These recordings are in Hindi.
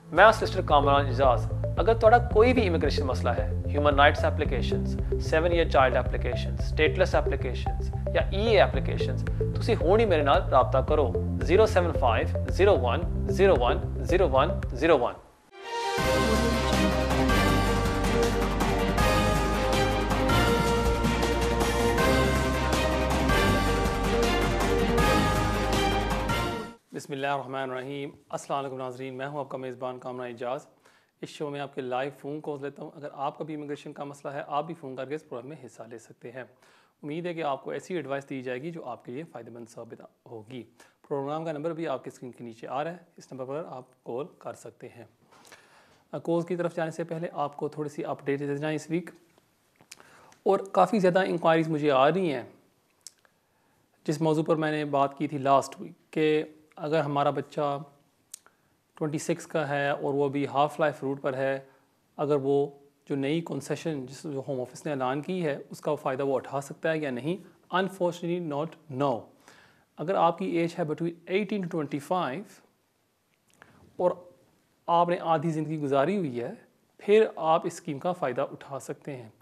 मैं सिस्टर कामरान इजाज। अगर तुहाडा कोई भी इमिग्रेशन मसला है, human rights applications, 7 year child applications, stateless applications या ईए एप्लीकेशंस, तुसी हुण ही मेरे नाल राबता करो 075 01 01 01 01। बिस्मिल्लाहिर्रहमानिर्रहीम। अस्सलाम वालेकुम नाज़रीन, मैं हूं आपका मेज़बान कामरान इजाज़। इस शो में आपके लाइव फ़ोन कॉल्स लेता हूं। अगर आपका भी इमिग्रेशन का मसला है, आप भी फ़ोन करके इस प्रोग्राम में हिस्सा ले सकते हैं। उम्मीद है कि आपको ऐसी एडवाइस दी जाएगी जो आपके लिए फ़ायदेमंद साबित होगी। प्रोग्राम का नंबर भी आपकी स्क्रीन के नीचे आ रहा है, इस नंबर पर आप कॉल कर सकते हैं। कॉल्स की तरफ जाने से पहले आपको थोड़ी सी अपडेट दे जाएँ इस वीक। और काफ़ी ज़्यादा इंक्वायरीज़ मुझे आ रही हैं जिस मौजू पर मैंने बात की थी लास्ट वीक कि अगर हमारा बच्चा 26 का है और वो अभी हाफ लाइफ रूट पर है, अगर वो जो नई कंसेशन जिस जो होम ऑफिस ने ऐलान की है उसका फ़ायदा वो उठा सकता है या नहीं। Unfortunately not know. अगर आपकी एज है बिटवीन 18 to 25 और आपने आधी ज़िंदगी गुजारी हुई है, फिर आप इस स्कीम का फ़ायदा उठा सकते हैं।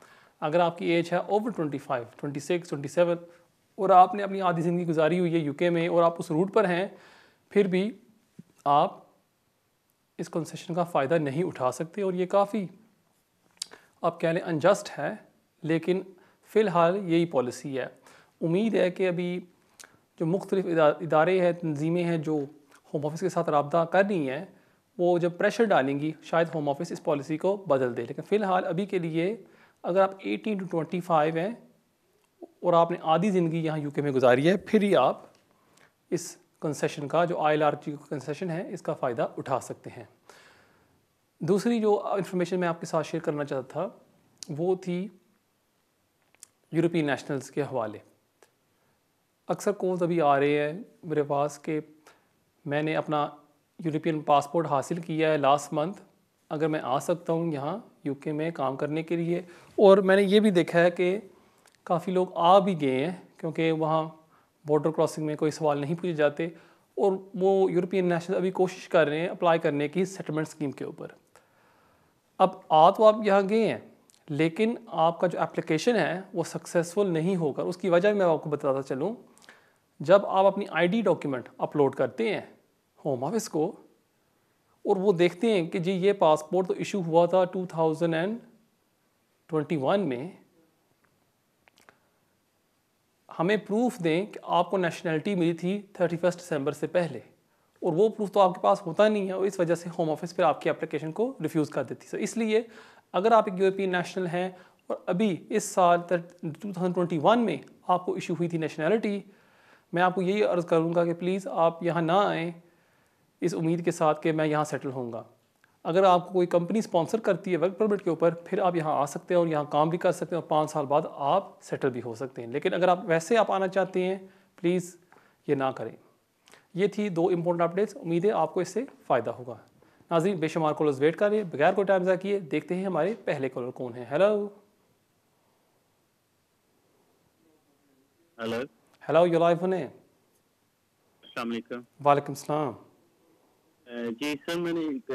अगर आपकी एज है ओवर 25, 26, 27 और आपने अपनी आधी ज़िंदगी गुजारी हुई है यूके में और आप उस रूट पर हैं, फिर भी आप इस कंसेशन का फ़ायदा नहीं उठा सकते। और ये काफ़ी आप कह लें अनजस्ट है, लेकिन फ़िलहाल यही पॉलिसी है। उम्मीद है कि अभी जो मुख्तलिफ इदारे हैं, तंजीमें हैं जो होम ऑफिस के साथ रब्ता कर रही हैं, वो जब प्रेशर डालेंगी शायद होम ऑफिस इस पॉलिसी को बदल दे। लेकिन फ़िलहाल अभी के लिए अगर आप 18 to 25 हैं और आपने आधी ज़िंदगी यहाँ यूके में गुजारी है, फिर ही आप इस कंसेशन का जो ILRG कंसेशन है इसका फ़ायदा उठा सकते हैं। दूसरी जो इन्फॉर्मेशन मैं आपके साथ शेयर करना चाहता था वो थी यूरोपियन नेशनल्स के हवाले। अक्सर कॉल्स अभी आ रहे हैं मेरे पास कि मैंने अपना यूरोपियन पासपोर्ट हासिल किया है लास्ट मंथ, अगर मैं आ सकता हूँ यहाँ यूके में काम करने के लिए। और मैंने ये भी देखा है कि काफ़ी लोग आ भी गए हैं क्योंकि वहाँ बॉर्डर क्रॉसिंग में कोई सवाल नहीं पूछे जाते और वो यूरोपियन नेशनल अभी कोशिश कर रहे हैं अप्लाई करने की सेटलमेंट स्कीम के ऊपर। अब तो आप यहाँ गए हैं, लेकिन आपका जो एप्लीकेशन है वो सक्सेसफुल नहीं होगा। उसकी वजह मैं आपको बताता चलूँ। जब आप अपनी ID डॉक्यूमेंट अपलोड करते हैं होम ऑफिस को और वो देखते हैं कि जी ये पासपोर्ट तो इशू हुआ था 2021 में, हमें प्रूफ दें कि आपको नेशनैलिटी मिली थी 31 दिसंबर से पहले, और वो प्रूफ तो आपके पास होता नहीं है और इस वजह से होम ऑफिस फिर आपकी एप्लीकेशन को रिफ्यूज़ कर देती है। इसलिए अगर आप एक यूरोपियन नेशनल हैं और अभी इस साल 2021 में आपको इशू हुई थी नेशनैलिटी, मैं आपको यही अर्ज़ करूँगा कि प्लीज़ आप यहाँ ना आएँ इस उम्मीद के साथ कि मैं यहाँ सेटल होऊंगा। अगर आपको कोई कंपनी स्पॉन्सर करती है वर्क परमिट के ऊपर, फिर आप यहाँ आ सकते हैं और यहाँ काम भी कर सकते हैं और 5 साल बाद आप सेटल भी हो सकते हैं। लेकिन अगर आप वैसे आप आना चाहते हैं, प्लीज़ ये ना करें। ये थी 2 इंपॉर्टेंट अपडेट्स। उम्मीद है आपको इससे फ़ायदा होगा। नाज़रीन, बेशुमार कॉलर्स वेट कर रहे हैं, बगैर कोई टाइम ज़ाया किए देखते हैं हमारे पहले कॉलर कौन है। Hello hello hello, you live होने। अस्सलाम वालेकुम। वालेकुम सलाम। जी सर, मैंने एक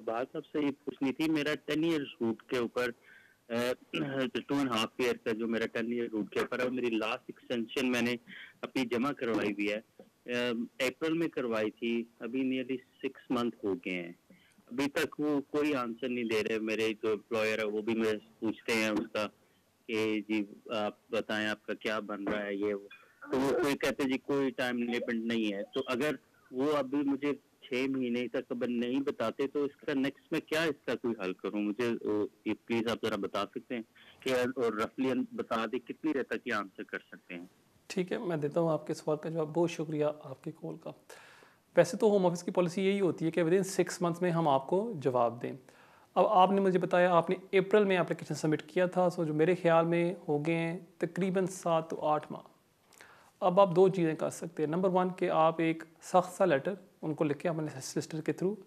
बात आपसे ये पूछनी थी। मेरा 10 ईयर्स रूट के ऊपर 2.5 ईयर का जो मेरा 10 ईयर रूट के ऊपर है, मेरी लास्ट एक्सटेंशन मैंने अपनी जमा करवाई हुई है। अप्रैल में करवाई थी, अभी नियरली 6 मंथ हो गए हैं। अभी तक वो कोई आंसर नहीं दे रहे। मेरे जो एम्प्लॉयर है वो भी मुझे पूछते हैं उसका कि जी आप बताएं आपका क्या बन रहा है ये वो। तो वो कोई कहते जी कोई टाइम लिमिट नहीं है। तो अगर वो अभी मुझे 6 महीने तक अगर नहीं बताते तो इसका नेक्स्ट में क्या इसका कोई हल करूं? मुझे ये प्लीज़ आप ज़रा बता सकते हैं कि और रफली बता दें कितनी देर तक ये आंसर कर सकते हैं? ठीक है, मैं देता हूँ आपके सवाल का जवाब। बहुत शुक्रिया आपके कॉल का। वैसे तो होम ऑफिस की पॉलिसी यही होती है कि विदिन 6 मंथ में हम आपको जवाब दें। अब आपने मुझे बताया आपने अप्रैल में एप्लीकेशन सबमिट किया था, सो जो मेरे ख्याल में हो गए हैं तकरीबन 7 to 8 माह। अब आप 2 चीज़ें कर सकते हैं। नंबर 1 कि आप एक सख्त सा लेटर उनको लिख के अपने सिस्टर के थ्रू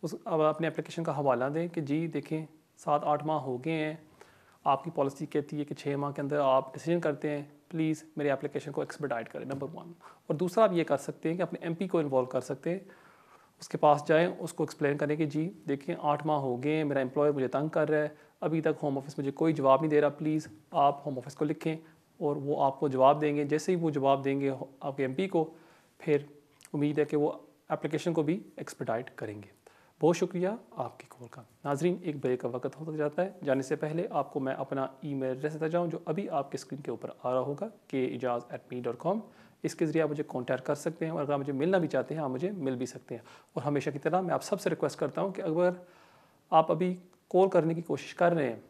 अब अपने एप्लीकेशन का हवाला दें कि जी देखें 7-8 माह हो गए हैं, आपकी पॉलिसी कहती है कि 6 माह के अंदर आप डिसीजन करते हैं, प्लीज़ मेरे एप्लीकेशन को एक्सपेडाइट करें। नंबर 1। और दूसरा आप ये कर सकते हैं कि अपने MP को इन्वॉल्व कर सकते हैं उसके पास जाएं, उसको एक्सप्लेन करें कि जी देखिए 8 माह हो गए हैं, मेरा एम्प्लॉयर मुझे तंग कर रहा है, अभी तक होम ऑफिस मुझे कोई जवाब नहीं दे रहा, प्लीज़ आप होम ऑफिस को लिखें और वो आपको जवाब देंगे। जैसे ही वो जवाब देंगे आपके एमपी को, फिर उम्मीद है कि वो एप्लीकेशन को भी एक्सपेडाइट करेंगे। बहुत शुक्रिया आपकी कॉल का। नाजरीन, एक ब्रेक का वक्त होता जाता है, जाने से पहले आपको मैं अपना ईमेल एड्रेस देता जाऊँ जो अभी आपके स्क्रीन के ऊपर आ रहा होगा, keijaz@me.com। इसके ज़रिए आप मुझे कांटेक्ट कर सकते हैं और अगर आप मुझे मिलना भी चाहते हैं आप मुझे मिल भी सकते हैं। और हमेशा की तरह मैं आप सबसे रिक्वेस्ट करता हूँ कि अगर आप अभी कॉल करने की कोशिश कर रहे हैं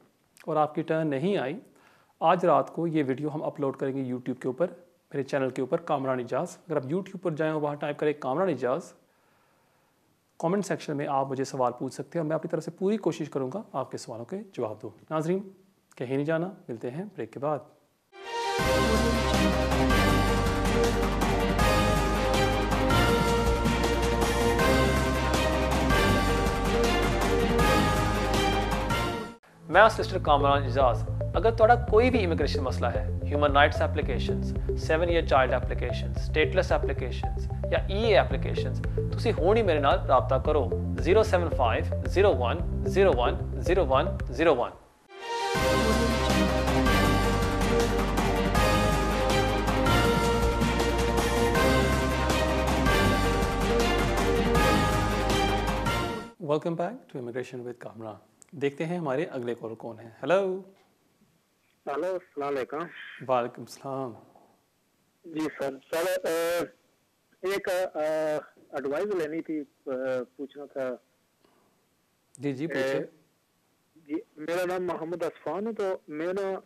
और आपकी टर्न नहीं आई, आज रात को ये वीडियो हम अपलोड करेंगे यूट्यूब के ऊपर, मेरे चैनल के ऊपर कामरान इजाज़। अगर आप यूट्यूब पर जाएँ और वहाँ टाइप करें कामरान इजाज़, कमेंट सेक्शन में आप मुझे सवाल पूछ सकते हैं और मैं अपनी तरफ से पूरी कोशिश करूँगा आपके सवालों के जवाब दूँ। नाजरीन, कहीं नहीं जाना, मिलते हैं ब्रेक के बाद। मैं सिस्टर कामरान इजाज़। अगर थोड़ा कोई भी इमिग्रेशन मसला है, human rights applications, 7 year child applications, stateless applications या ईए एप्लीकेशंस, तुसी हुण ही मेरे नाल राबता करो 075 01 01 01 01। Welcome back to immigration with Kamran. देखते हैं हमारे अगले कॉल कौन है। हेलो। हेलो, अस्सलाम वालेकुम। वालेकुम सलाम। जी सर एक एडवाइस लेनी थी, पूछना था। जी जी पूछे। जी, मेरा नाम मोहम्मद असफान है। तो मैं ना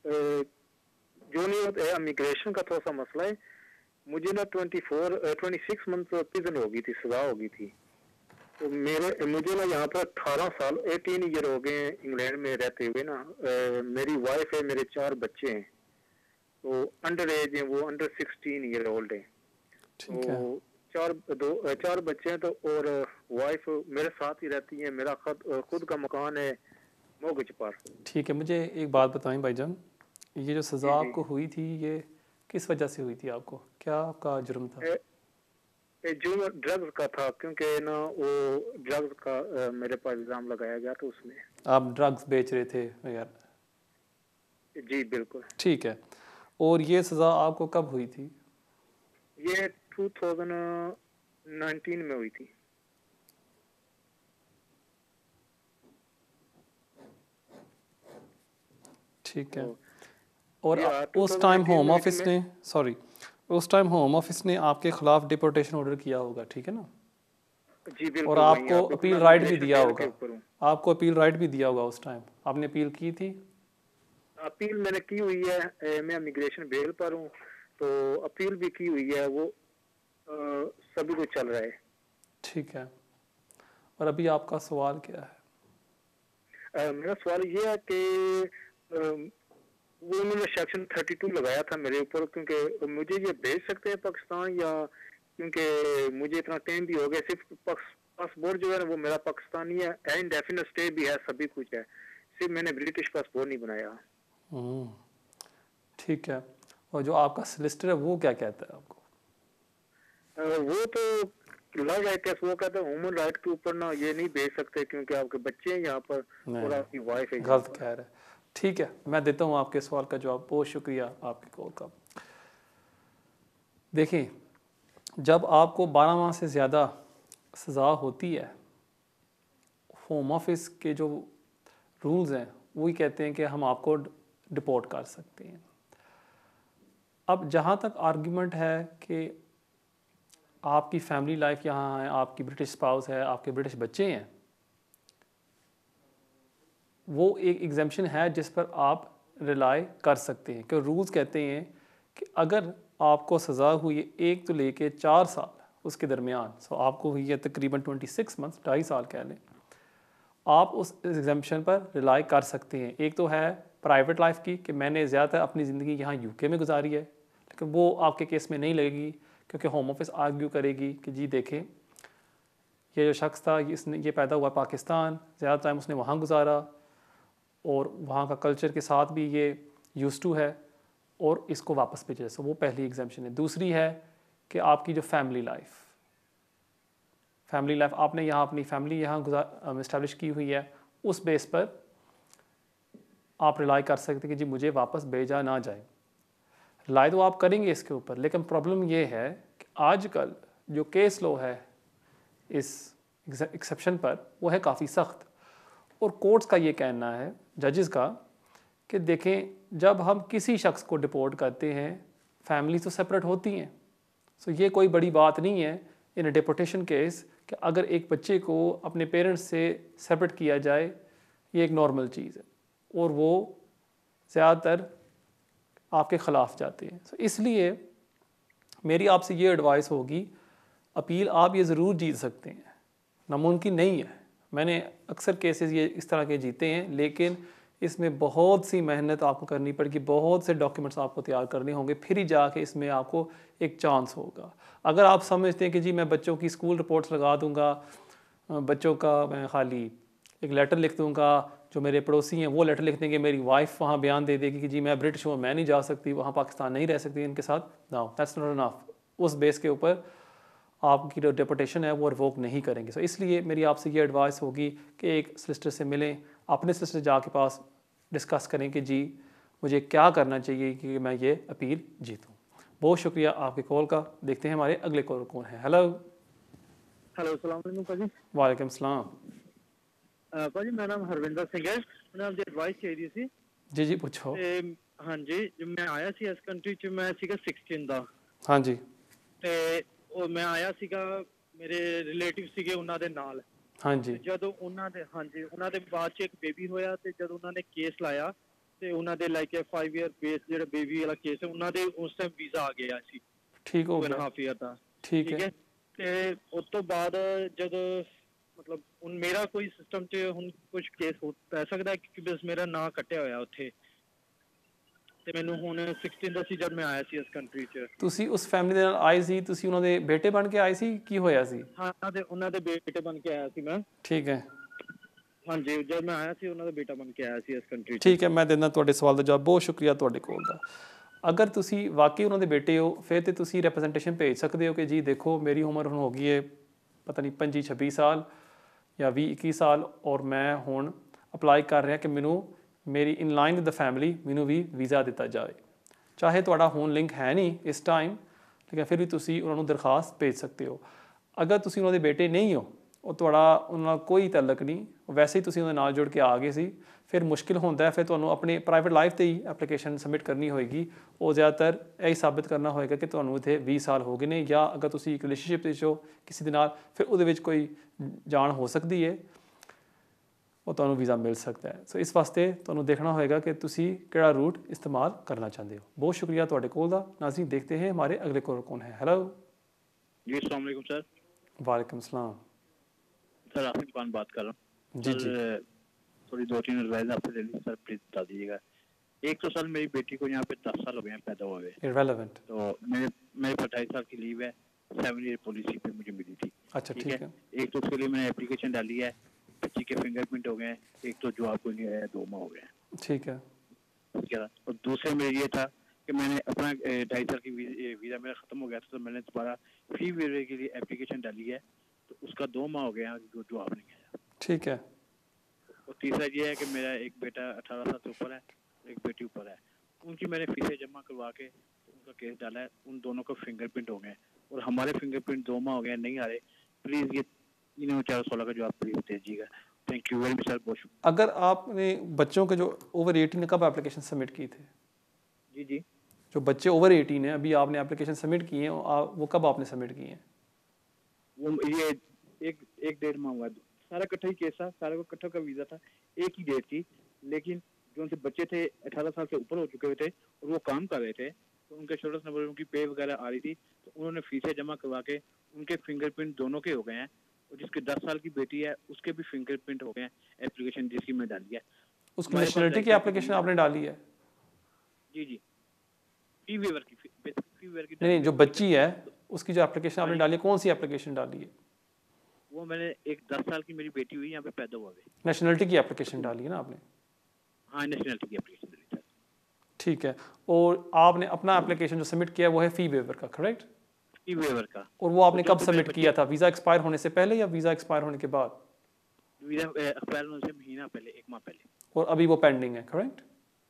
जो नहीं इमिग्रेशन का थोड़ा सा मसला है। मुझे ना 26 मंथ प्रिजन हो गई थी, सजा हो गई थी। तो मुझे ना यहाँ पर 18 साल 18 ईयर हो गए हैं इंग्लैंड में रहते हुए ना। मेरी वाइफ है, मेरे 4 बच्चे हैं। तो अंडर एज है, वो अंडर 16 ईयर ओल्ड है। तो चार बच्चे हैं। तो और वाइफ मेरे साथ ही रहती है। मेरा खुद का मकान है मोगज पर। ठीक है, मुझे एक बात बताएं भाईजान, ये जो सज़ा जी आपको हुई थी ये किस वजह से हुई थी? आपको क्या आपका जुर्म था? जो ड्रग्स का था, क्योंकि ना वो ड्रग्स का मेरे पर इल्जाम लगाया गया था उसमें। आप ड्रग्स बेच रहे थे वगैरह? जी बिल्कुल। ठीक है, और ये सज़ा आपको कब हुई थी? ये 2019 में हुई थी। ठीक है, तो और उस टाइम होम ऑफिस ने उस टाइम होम ऑफिस ने आपके खिलाफ डिपोर्टेशन ऑर्डर किया होगा, ठीक है ना? जी बिल्कुल। और आपको अपील राइट भी दिया होगा। आपको अपील राइट भी दिया होगा उस टाइम, आपने अपील की थी? अपील मैंने की हुई है। मैं इमिग्रेशन बेल पर हूँ, तो अपील भी की हुई है। वो सभी कुछ चल रहा है। ठीक है, और अभी आपका सवाल क्या है? मेरा सवाल ये है कि वो उन्होंने सेक्शन 32 लगाया था मेरे ऊपर, क्योंकि मुझे ये भेज सकते हैं पाकिस्तान, या क्योंकि मुझे इतना टाइम भी हो गया। सिर्फ पासपोर्ट जो है ना वो मेरा पाकिस्तानी है, इंडेफिनिट स्टे भी है, सभी कुछ है। सिर्फ मैंने ब्रिटिश पासपोर्ट नहीं बनाया। ठीक है, और जो आपका सोलिसिटर है वो क्या कहता है आपको? वो तो लव राइट केस, वो कहते हैं ह्यूमन राइट के ऊपर ना ये नहीं भेज सकते, क्योंकि आपके बच्चे हैं यहाँ पर और आपकी वाइफ है। गलत कह रहे हैं। ठीक है, मैं देता हूँ आपके सवाल का जवाब। बहुत शुक्रिया आपकी कॉल का। देखिए, जब आपको 12 माह से ज़्यादा सज़ा होती है, होम ऑफिस के जो रूल्स हैं वही कहते हैं कि हम आपको डिपोर्ट कर सकते हैं। अब जहाँ तक आर्गुमेंट है कि आपकी फैमिली लाइफ यहाँ है, आपकी ब्रिटिश स्पाउस है, आपके ब्रिटिश बच्चे हैं, वो एक एग्जाम्पशन है जिस पर आप रिलाई कर सकते हैं। कि रूल्स कहते हैं कि अगर आपको सज़ा हुई है 1 तो लेके 4 साल उसके दरमियान, सो आपको हुई है तकरीबन 26 मंथ्स, 2.5 साल कह लें, आप उस एग्जाम्पशन पर रिलाई कर सकते हैं। एक तो है प्राइवेट लाइफ की, कि मैंने ज़्यादातर अपनी ज़िंदगी यहाँ यूके में गुजारी है, लेकिन वो आपके केस में नहीं लगेगी, क्योंकि होम ऑफिस आर्ग्यू करेगी कि जी देखें ये जो शख्स था ये पैदा हुआ पाकिस्तान, ज़्यादा टाइम उसने वहाँ गुजारा और वहाँ का कल्चर के साथ भी ये यूज़ टू है और इसको वापस भेजा। सो वो पहली एग्जाम्पशन है। दूसरी है कि आपकी जो फैमिली लाइफ, फैमिली लाइफ आपने यहाँ अपनी फैमिली यहाँ इस्टेब्लिश की हुई है, उस बेस पर आप रिलाई कर सकते हैं कि जी मुझे वापस भेजा ना जाए। रिलाई तो आप करेंगे इसके ऊपर, लेकिन प्रॉब्लम ये है कि आजकल जो केस लॉ है इस एक्सेप्शन पर वो है काफ़ी सख्त, और कोर्ट्स का ये कहना है, जजेस का, कि देखें जब हम किसी शख्स को डिपोर्ट करते हैं फैमिली तो सेपरेट होती हैं। सो ये कोई बड़ी बात नहीं है इन अ डिपोर्टेशन केस कि अगर एक बच्चे को अपने पेरेंट्स से सेपरेट किया जाए, ये एक नॉर्मल चीज़ है और वो ज़्यादातर आपके ख़िलाफ़ जाते हैं। सो इसलिए मेरी आपसे ये एडवाइस होगी, अपील आप ये ज़रूर जीत सकते हैं, नामुमकिन नहीं है। मैंने अक्सर केसेस ये इस तरह के जीते हैं, लेकिन इसमें बहुत सी मेहनत आपको करनी पड़ेगी, बहुत से डॉक्यूमेंट्स आपको तैयार करने होंगे, फिर ही जाके इसमें आपको एक चांस होगा। अगर आप समझते हैं कि जी मैं बच्चों की स्कूल रिपोर्ट्स लगा दूंगा, बच्चों का मैं खाली एक लेटर लिख दूंगा, जो मेरे पड़ोसी हैं वो लेटर लिख देंगे, मेरी वाइफ वहाँ बयान दे देगी कि जी मैं ब्रिटिश हूँ, मैं नहीं जा सकती वहाँ, पाकिस्तान नहीं रह सकती इनके साथ, नाउ दैट्स नॉट इनफ। उस बेस के ऊपर आपकी जो डिपोर्टेशन है वो रिवोक नहीं करेंगे। सो इसलिए मेरी आपसे ये एडवाइस होगी कि एक सॉलिसिटर से मिलें, अपने सॉलिसिटर जाके पास डिस्कस करें कि जी मुझे क्या करना चाहिए कि मैं ये अपील जीतूँ। बहुत शुक्रिया आपके कॉल का। देखते हैं हमारे अगले कॉल कौन है। हेलो अस्सलाम वालेकुम भाजी। वालेकुम सलाम। भाजी मेरा नाम हरविंदर सिंह है, मैंने आपसे एडवाइस चाहिए थी। जी जी पूछो। हाँ जी, जब मैं आया सी इस कंट्री च मैं सीगा 16 ਦਾ। हाँ जी। ਤੇ ਉਹ ਮੈਂ ਆਇਆ ਸੀਗਾ, ਮੇਰੇ ਰਿਲੇਟਿਵ ਸੀਗੇ ਉਹਨਾਂ ਦੇ ਨਾਲ। हाँ जी। ਜਦੋਂ ਉਹਨਾਂ ਦੇ ਉਹਨਾਂ ਦੇ ਬਾਅਦ ਚ ਇੱਕ ਬੇਬੀ ਹੋਇਆ, ਤੇ ਜਦੋਂ ਉਹਨਾਂ ਨੇ ਕੇਸ ਲਾਇਆ ਤੇ ਉਹਨਾਂ ਦੇ ਲਾਈਕ 5 ਇਅਰ ਬੇਸ ਜਿਹੜਾ ਬੇਬੀ ਵਾਲਾ ਕੇਸ ਹੈ, ਉਹਨਾਂ ਦੇ ਉਸ ਟਾਈਮ ਵੀਜ਼ਾ ਆ ਗਿਆ ਸੀ ठीक हो 2.5 ਇਅਰ ਦਾ। ठीक है। ਤੇ ਉਸ ਤੋਂ ਬਾਅਦ ਜਦੋਂ ਮਤਲਬ ਹੁਣ ਮੇਰਾ ਕੋਈ ਸਿਸਟਮ 'ਚ ਹੁਣ ਕੁਝ ਕੇਸ ਹੋ ਪੈ ਸਕਦਾ ਕਿ ਬਸ ਮੇਰਾ ਨਾਂ ਕੱਟਿਆ ਹੋਇਆ ਉੱਥੇ, ਤੇ ਮੈਨੂੰ ਹੁਣ 16 ਦਾ ਸੀ ਜਦ ਮੈਂ ਆਇਆ ਸੀ ਇਸ ਕੰਟਰੀ 'ਚ। ਤੁਸੀਂ ਉਸ ਫੈਮਿਲੀ ਦੇ ਨਾਲ ਆਏ ਸੀ, ਤੁਸੀਂ ਉਹਨਾਂ ਦੇ ਬੇਟੇ ਬਣ ਕੇ ਆਏ ਸੀ, ਕੀ ਹੋਇਆ ਸੀ? ਹਾਂ, ਉਹਨਾਂ ਦੇ ਬੇਟੇ ਬਣ ਕੇ ਆਇਆ ਸੀ ਮੈਂ। ਠੀਕ ਹੈ। ਹਾਂਜੀ, ਜਦ ਮੈਂ ਆਇਆ ਸੀ ਉਹਨਾਂ ਦਾ ਬੇਟਾ ਬਣ ਕੇ ਆਇਆ ਸੀ ਇਸ ਕੰਟਰੀ 'ਚ। ਠੀਕ ਹੈ, ਮੈਂ ਦਿੰਦਾ ਤੁਹਾਡੇ ਸਵਾਲ ਦਾ ਜਵਾਬ। ਬਹੁਤ ਸ਼ੁਕਰੀਆ ਤੁਹਾਡੇ ਕੋਲ ਦਾ। ਅਗਰ ਤੁਸੀਂ ਵਾਕਈ ਉਹਨਾਂ ਦੇ ਬੇਟੇ ਹੋ, ਫਿਰ ਤੇ ਤੁਸੀਂ ਰਿਪਰੈਜ਼ੈਂਟੇਸ਼ਨ ਭੇਜ ਸਕਦੇ ਹੋ ਕਿ ਜੀ ਦੇਖੋ ਮੇਰੀ ਉਮਰ ਹੁਣ ਹੋ ਗਈ ਹੈ ਪਤਾ ਨਹੀਂ 25-26 ਸਾਲ ਜਾਂ 20-21 ਸਾਲ, ਔਰ ਮੈਂ ਹੁਣ ਅਪਲਾਈ ਕਰ ਰਿਹਾ ਕਿ ਮੈਨੂੰ ਮੇਰੀ ਇਨ ਲਾਈਨ ਵਿਦ ਦ ਫੈਮਿਲੀ ਮੈਨੂੰ ਵੀ ਵੀਜ਼ਾ ਦਿੱਤਾ ਜਾਵੇ। ਚਾਹੇ ਤੁਹਾਡਾ ਹੁਣ ਲਿੰਕ ਹੈ ਨਹੀਂ ਇਸ ਟਾਈਮ, ਲੇਕਿਨ ਫਿਰ ਵੀ ਤੁਸੀਂ ਉਹਨਾਂ ਨੂੰ ਦਰਖਾਸਤ ਭੇਜ ਸਕਦੇ ਹੋ। ਅਗਰ ਤੁਸੀਂ ਉਹਨਾਂ ਦੇ ਬੇਟੇ ਨਹੀਂ ਹੋ, ਉਹ ਤੁਹਾਡਾ ਉਹਨਾਂ ਨਾਲ ਕੋਈ ਤਾਲੁਕ ਨਹੀਂ, ਵੈਸੇ ਹੀ ਤੁਸੀਂ ਉਹਦੇ ਨਾਲ ਜੁੜ ਕੇ ਆ ਗਏ ਸੀ, ਫਿਰ ਮੁਸ਼ਕਿਲ ਹੁੰਦਾ ਹੈ, ਫਿਰ ਤੁਹਾਨੂੰ ਆਪਣੀ ਪ੍ਰਾਈਵੇਟ ਲਾਈਫ 'ਤੇ ਹੀ ਐਪਲੀਕੇਸ਼ਨ ਸਬਮਿਟ ਕਰਨੀ ਹੋਏਗੀ। ਉਹ ਜ਼ਿਆਦਾਤਰ ਇਹ ਸਾਬਿਤ ਕਰਨਾ ਹੋਏਗਾ ਕਿ ਤੁਹਾਨੂੰ ਇੱਥੇ 20 ਸਾਲ ਹੋ ਗਏ ਨੇ, ਜਾਂ ਅਗਰ ਤੁਸੀਂ ਇੱਕ ਰਿਲੇਸ਼ਨਸ਼ਿਪ ਵਿੱਚ ਹੋ ਕਿਸੇ ਦੇ ਨਾਲ, ਫਿਰ ਉਹਦੇ ਵਿੱਚ ਕੋਈ ਜਾਣ ਹੋ ਸਕਦੀ ਹੈ, ਉਹ ਤੁਹਾਨੂੰ ਵੀਜ਼ਾ ਮਿਲ ਸਕਦਾ ਹੈ। ਸੋ ਇਸ ਵਾਸਤੇ ਤੁਹਾਨੂੰ ਦੇਖਣਾ ਹੋਏਗਾ ਕਿ ਤੁਸੀਂ ਕਿਹੜਾ रूट इस्तेमाल करना चाहते हो। बहुत शुक्रिया ਤੁਹਾਡੇ ਕੋਲ ਦਾ। नाज़रीन देखते हैं हमारे अगले कॉलर कौन है। हेलो जी, अस्सलाम वालेकुम सर। वालेकुम सलाम। सर आसिफ खान बात कर रहा हूँ। जी जी। थोड़ी 2-3 एडवाइस आपसे लेनी सर, प्लीज बता दीजिएगा। एक तो सर मेरी बेटी को यहाँ पे 10 साल हो गए हैं पैदा हुए। इररेलेवेंट। तो मेरे 28 साल की लीव है, 7 ईयर पॉलिसी पे मुझे मिली थी। अच्छा ठीक है। एक तो उसके लिए मैंने एप्लीकेशन डाली है, बच्ची के फिंगरप्रिंट हो गए हैं, एक तो जवाब को नहीं आया, 2 माह हो गए हैं। ठीक है। और दूसरे में ये था कि मैंने अपना 2.5 साल की वीज़ा मेरा ख़त्म हो गया था, तो मैंने दोबारा फी वेवर के लिए एप्लीकेशन डाली है, तो उसका 2 माह हो गया, जवाब नहीं आया। ठीक है। और तीसरा ये है कि मेरा एक बेटा 18 साल से ऊपर है, एक बेटी ऊपर है, उनकी मैंने फीसें जमा करवा के उनका केस डाला है, उन दोनों को फिंगरप्रिंट हो गए और हमारे फिंगरप्रिंट 2 माह हो गए नहीं आ रहे। प्लीज़ ये 3-4-16 का जवाब प्लीज दीजिएगा। Thank you very much sir, बहुत शुक्रिया। अगर आपने बच्चों के जो ओवर 18 कब एप्लीकेशन सबमिट की थे? जी जी, जो बच्चे ओवर 18 हैं अभी आपने एप्लीकेशन सबमिट किए हैं, वो कब आपने सबमिट किए हैं? वो ये एक 1.5 माह हुआ, सारा इकट्ठा ही केस था, सारे को इकट्ठा का वीज़ा था, एक ही डेट थी, लेकिन जो उनसे बच्चे थे 18 साल से ऊपर हो चुके हुए थे और वो काम कर रहे थे, तो उनके इंश्योरेंस नंबर, उनकी पे वगैरह आ रही थी, तो उन्होंने फीसें जमा करवा के उनके फिंगरप्रिंट दोनों के हो गए हैं, और जिसकी 10 साल की बेटी है उसके भी फिंगरप्रिंट हो गए हैं, एप्लीकेशन जिसकी मैं डाली है। उसकी नेशनलिटी की एप्लीकेशन आपने डाली है? जी जी, फी वेवर की नहीं, जो बच्ची है उसकी जो एप्लीकेशन आपने डाली है, कौन सी एप्लीकेशन डाली है? वो मैंने एक 10 साल की मेरी बेटी हुई यहाँ पे पैदा हुआ है, नेशनलिटी की एप्लीकेशन डाली है ना आपने? हाँ, नेशनलिटी की एप्लीकेशन डाली ठीक है। और आपने अपना एप्लीकेशन जो सबमिट किया वो है फ़ी वेवर का, करेक्ट? ई वेवर का। और वो आपने तो कब सबमिट किया था, वीज़ा एक्सपायर होने से पहले या वीज़ा एक्सपायर होने के बाद? वीजा एक्सपायर होने से महीना पहले, 1 माह पहले। और अभी वो पेंडिंग है, करेक्ट?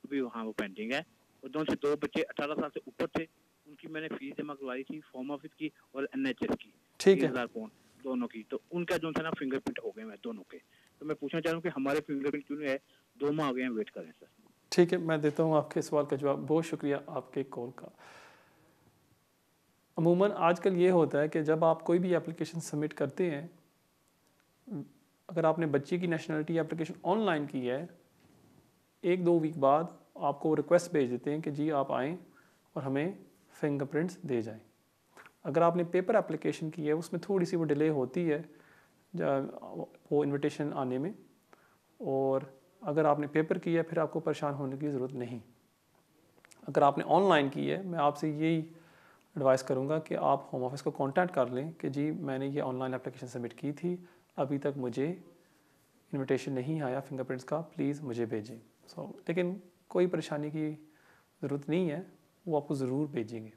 अभी हाँ वो पेंडिंग है। और दोनों से 2 बच्चे 18 साल से ऊपर थे, उनकी मैंने फीस जमा करवाई थी, होम ऑफिस की और एनएचएस की, ठीक है 3000 पाउंड दोनों की। तो उनका जो था ना फिंगरप्रिंट हो गए हैं दोनों के। तो मैं पूछना चाह रहा हूँ कि हमारे फिंगरप्रिंट क्यों नहीं है? 2 माह हो गए हैं, वेट कर रहे हैं सर। ठीक है, मैं देता हूँ आपके सवाल का जवाब। बहुत शुक्रिया आपके कॉल का। अमूमन आजकल ये होता है कि जब आप कोई भी एप्लीकेशन सबमिट करते हैं, अगर आपने बच्चे की नेशनलिटी एप्लीकेशन ऑनलाइन की है, 1-2 वीक बाद आपको रिक्वेस्ट भेज देते हैं कि जी आप आएँ और हमें फिंगरप्रिंट्स दे जाएं। अगर आपने पेपर एप्लीकेशन की है, उसमें थोड़ी सी वो डिले होती है वो इनविटेशन आने में, और अगर आपने पेपर किया है फिर आपको परेशान होने की ज़रूरत नहीं। अगर आपने ऑनलाइन की है, मैं आपसे यही एडवाइस करूँगा कि आप होम ऑफिस को कांटेक्ट कर लें कि जी मैंने ये ऑनलाइन एप्लीकेशन सबमिट की थी, अभी तक मुझे इनविटेशन नहीं आया फिंगरप्रिंट्स का, प्लीज़ मुझे भेजें। लेकिन कोई परेशानी की ज़रूरत नहीं है, वो आपको ज़रूर भेजेंगे।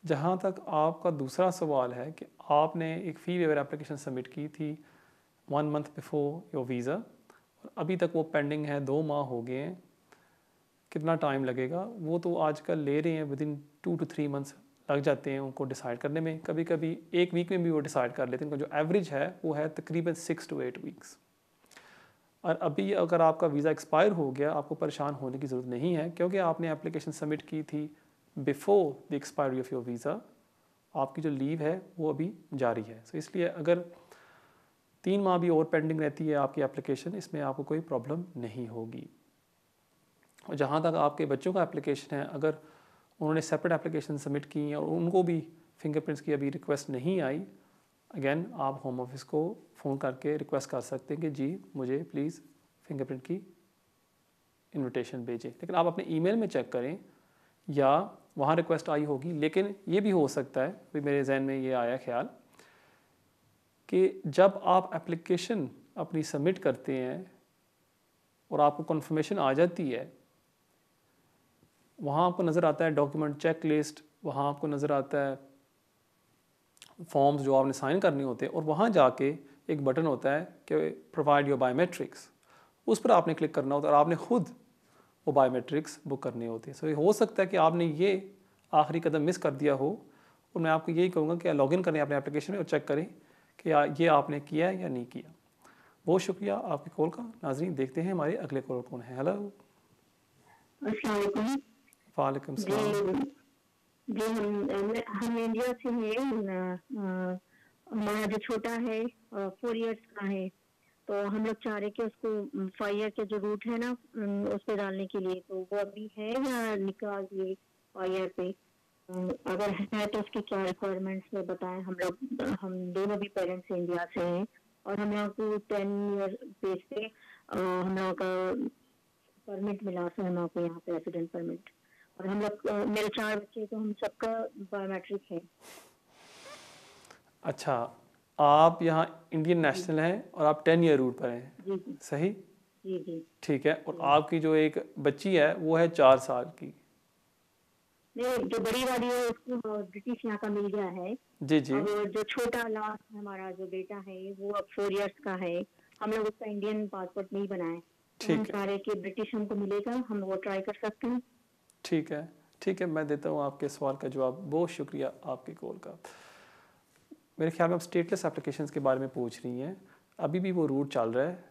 जहाँ तक आपका दूसरा सवाल है कि आपने एक फ़ी वेवर एप्लीकेशन सबमिट की थी 1 मंथ बिफोर योर वीज़ा, और अभी तक वो पेंडिंग है, 2 माह हो गए हैं, कितना टाइम लगेगा? वो तो आजकल ले रहे हैं, विदिन 2 to 3 मंथ्स लग जाते हैं उनको डिसाइड करने में। कभी कभी 1 वीक में भी वो डिसाइड कर लेते हैं। उनका जो एवरेज है वो है तकरीबन 6 to 8 वीक्स। और अभी अगर आपका वीज़ा एक्सपायर हो गया, आपको परेशान होने की ज़रूरत नहीं है, क्योंकि आपने एप्लीकेशन सबमिट की थी before the expiry of your visa. आपकी जो लीव है वो अभी जारी है। इसलिए अगर 3 माह भी और पेंडिंग रहती है आपकी एप्लीकेशन, इसमें आपको कोई प्रॉब्लम नहीं होगी। और जहाँ तक आपके बच्चों का एप्लीकेशन है, अगर उन्होंने सेपरेट एप्लीकेशन सबमिट की हैं और उनको भी फिंगरप्रिंट्स की अभी रिक्वेस्ट नहीं आई, अगेन आप होम ऑफिस को फ़ोन करके रिक्वेस्ट कर सकते हैं कि जी मुझे प्लीज़ फिंगरप्रिंट की इनविटेशन भेजें। लेकिन आप अपने ईमेल में चेक करें, या वहाँ रिक्वेस्ट आई होगी। लेकिन ये भी हो सकता है, अभी मेरे जहन में ये आया ख्याल, कि जब आप एप्लीकेशन अपनी सबमिट करते हैं और आपको कन्फर्मेशन आ जाती है, वहाँ आपको नज़र आता है डॉक्यूमेंट चेक लिस्ट, वहाँ आपको नज़र आता है फॉर्म्स जो आपने साइन करने होते हैं, और वहाँ जाके एक बटन होता है कि प्रोवाइड योर बायोमेट्रिक्स, उस पर आपने क्लिक करना होता है और आपने खुद वो बायोमेट्रिक्स बुक करने होते हैं। ये हो सकता है कि आपने ये आखिरी कदम मिस कर दिया हो, और मैं आपको यही कहूँगा कि लॉगिन करें अपने एप्लीकेशन में और चेक करें कि ये आपने किया है या नहीं किया। बहुत शुक्रिया आपके कॉल का। नाज़रीन, देखते हैं हमारे अगले कॉल कौन है। हेलो, वालेकुम सलाम। जी हम इंडिया से हैं। हमारा जो छोटा है 4 इयर्स का है, तो हम लोग चाह रहे कि उसको 5 ईयर के जो रूट है ना उस पे डालने के लिए, तो वो अभी है या निकाल दिए 5 ईयर पे? अगर है तो उसकी क्या रिक्वायरमेंट्स है बताएं। हम दोनों भी पेरेंट्स इंडिया से हैं, और हम लोग को 10 ईयर बेस पे हम लोग का परमिट मिला था, हम लोग को यहाँ पे रेसिडेंट परमिट। और हम लोग मेरे 4 बच्चे, तो हम सबका बायोमेट्रिक है। अच्छा, आप यहाँ इंडियन नेशनल हैं और आप 10 ईयर रूट पर हैं? जी जी सही, जी जी ठीक है। और आपकी जो एक बच्ची है वो है 4 साल की? नहीं, जो बड़ी वाली है उसको ब्रिटिश यहाँ का मिल गया है। जी जी। और जो छोटा लास्ट हमारा जो बेटा है वो अब 4 इयर्स का है। हम लोग उसका इंडियन पासपोर्ट नहीं बनाए, तो हम ठीक है, चाह रहे कि ब्रिटिश हमको मिलेगा, हम वो ट्राई कर सकते हैं। ठीक है, ठीक है, मैं देता हूँ आपके सवाल का जवाब। बहुत शुक्रिया आपके कॉल का। मेरे ख्याल में आप स्टेटलेस एप्लीकेशंस के बारे में पूछ रही हैं। अभी भी वो रूट चल रहा है।